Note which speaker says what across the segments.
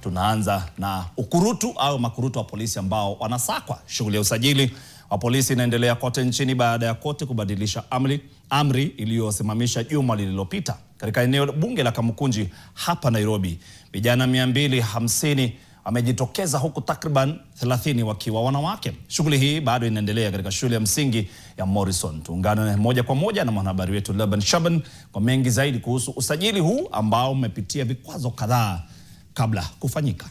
Speaker 1: Tunaanza na ukurutu au makurutu wa polisi ambao wanasakwa. Shughuli ya usajili wa polisi inaendelea kote nchini baada ya kote kubadilisha amri iliyosimamisha juma lililopita. Katika eneo bunge la Kamukunji hapa Nairobi, vijana 250 wamejitokeza huku takriban 30 wakiwa wanawake. Shughuli hii bado inaendelea katika shule ya msingi ya Morrison. Tuungane moja kwa moja na mwanahabari wetu Laban Shaban kwa mengi zaidi kuhusu usajili huu ambao umepitia vikwazo kadhaa kabla kufanyika.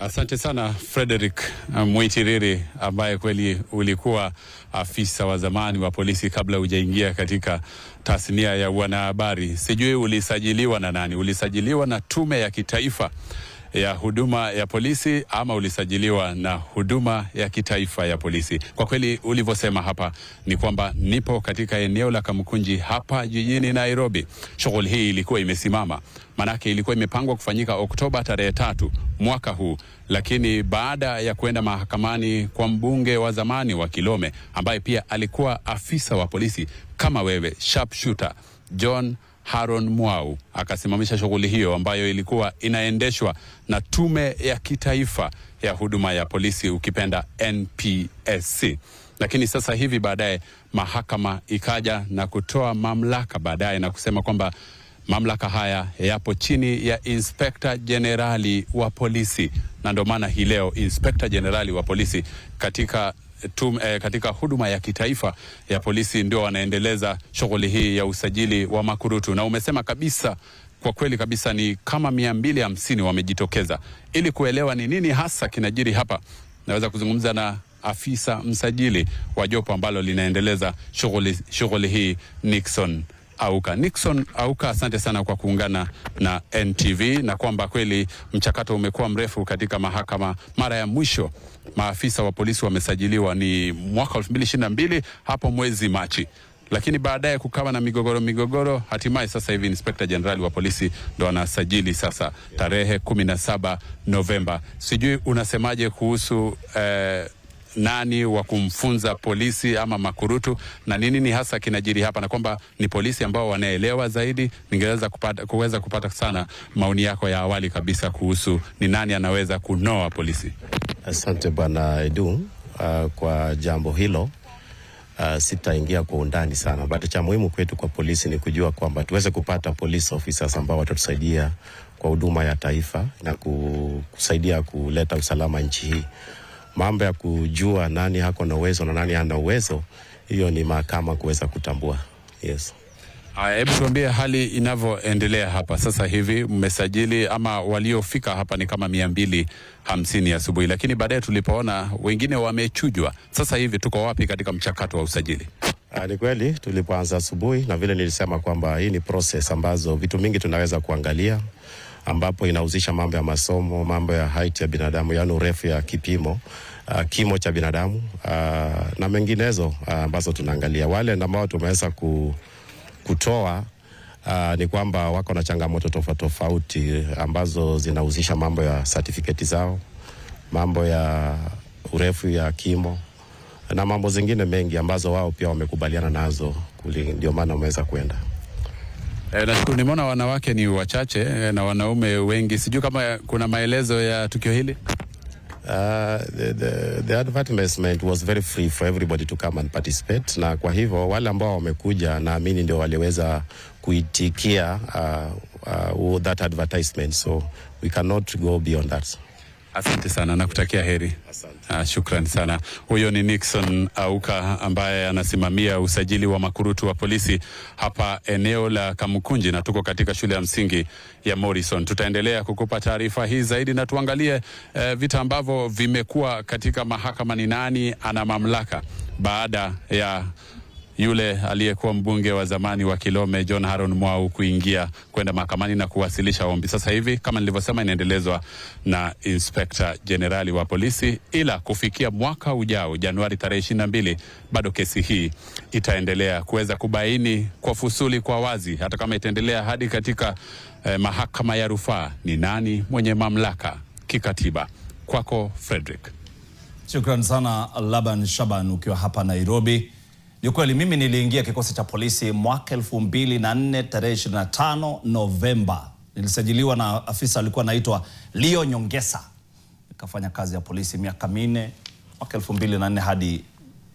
Speaker 2: Asante sana Frederick Mwitiriri, ambaye kweli ulikuwa afisa wa zamani wa polisi kabla hujaingia katika tasnia ya wanahabari. Sijui ulisajiliwa na nani? Ulisajiliwa na Tume ya Kitaifa ya Huduma ya Polisi ama ulisajiliwa na Huduma ya Kitaifa ya Polisi? Kwa kweli ulivyosema hapa ni kwamba nipo katika eneo la Kamukunji hapa jijini Nairobi. Shughuli hii ilikuwa imesimama, manake ilikuwa imepangwa kufanyika Oktoba tarehe 3 mwaka huu, lakini baada ya kwenda mahakamani kwa mbunge wa zamani wa Kilome ambaye pia alikuwa afisa wa polisi kama wewe, sharpshooter John Haron Mwau, akasimamisha shughuli hiyo ambayo ilikuwa inaendeshwa na Tume ya Kitaifa ya Huduma ya Polisi, ukipenda NPSC. Lakini sasa hivi baadaye mahakama ikaja na kutoa mamlaka baadaye na kusema kwamba mamlaka haya yapo chini ya Inspector Generali wa Polisi, na ndio maana hii leo Inspector Generali wa Polisi katika Huduma ya Kitaifa ya Polisi ndio wanaendeleza shughuli hii ya usajili wa makurutu. Na umesema kabisa, kwa kweli kabisa, ni kama 250 wamejitokeza. Ili kuelewa ni nini hasa kinajiri hapa, naweza kuzungumza na afisa msajili wa jopo ambalo linaendeleza shughuli hii, Nixon Auka. Nixon Auka, asante sana kwa kuungana na NTV, na kwamba kweli mchakato umekuwa mrefu katika mahakama. Mara ya mwisho maafisa wa polisi wamesajiliwa ni mwaka 2022 hapo mwezi Machi, lakini baadaye kukawa na migogoro, hatimaye sasa hivi Inspector General wa Polisi ndo anasajili sasa tarehe 17 Novemba. Sijui unasemaje kuhusu nani wa kumfunza polisi ama makurutu, na nini hasa kinajiri hapa, na kwamba ni polisi ambao wanaelewa zaidi? Ningeweza kupata sana maoni yako ya awali kabisa kuhusu ni nani anaweza kunoa polisi.
Speaker 3: Asante bwana Edu kwa jambo hilo. Sitaingia kwa undani sana, but cha muhimu kwetu kwa polisi ni kujua kwamba tuweze kupata police officers ambao watatusaidia kwa huduma ya taifa na kusaidia kuleta usalama nchi hii. Mambo ya kujua nani hako na uwezo na nani hana uwezo, hiyo ni mahakama kuweza kutambua. Yes.
Speaker 2: Hebu tuambie hali inavyoendelea hapa sasa hivi. Mmesajili ama waliofika hapa ni kama 250 asubuhi, lakini baadaye tulipoona wengine wamechujwa. Sasa hivi tuko wapi katika mchakato wa usajili?
Speaker 3: Ni kweli tulipoanza asubuhi, na vile nilisema kwamba hii ni process ambazo vitu mingi tunaweza kuangalia, ambapo inahusisha mambo ya masomo, mambo ya height ya binadamu, yani urefu ya kipimo, kimo cha binadamu, na menginezo ambazo tunaangalia. Wale ambao tumeweza kutoa ni kwamba wako na changamoto tofauti ambazo zinahusisha mambo ya certificate zao, mambo ya urefu ya kimo na mambo zingine mengi ambazo wao pia wamekubaliana nazo, ndio maana wameweza kwenda.
Speaker 2: Nashukuru. Nimeona wanawake ni wachache na wanaume wengi. Sijui kama kuna maelezo ya tukio hili.
Speaker 3: The advertisement was very free for everybody to come and participate, na kwa hivyo wale ambao wamekuja naamini ndio waliweza kuitikia that advertisement, so we cannot go beyond that.
Speaker 2: Asante sana na kutakia heri. Shukrani sana. Huyo ni Nixon Auka ambaye anasimamia usajili wa makurutu wa polisi hapa eneo la Kamukunji, na tuko katika shule ya msingi ya Morrison. Tutaendelea kukupa taarifa hii zaidi na tuangalie vita ambavyo vimekuwa katika mahakama. Ni nani ana mamlaka baada ya yule aliyekuwa mbunge wa zamani wa Kilome John Haron Mwau kuingia kwenda mahakamani na kuwasilisha ombi. Sasa hivi kama nilivyosema inaendelezwa na Inspector Generali wa Polisi, ila kufikia mwaka ujao Januari tarehe 22 bado kesi hii itaendelea kuweza kubaini kwa fusuli kwa wazi, hata kama itaendelea hadi katika mahakama ya rufaa, ni nani mwenye mamlaka kikatiba. Kwako Frederick.
Speaker 1: Shukrani sana Laban Shaban ukiwa hapa Nairobi. Ni kweli mimi niliingia kikosi cha polisi mwaka 2004 tarehe 25 Novemba. Nilisajiliwa na afisa alikuwa anaitwa Leo Nyongesa. Nikafanya kazi ya polisi miaka 4, mwaka 2004 hadi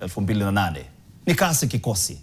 Speaker 1: 2008. Nikasi kikosi.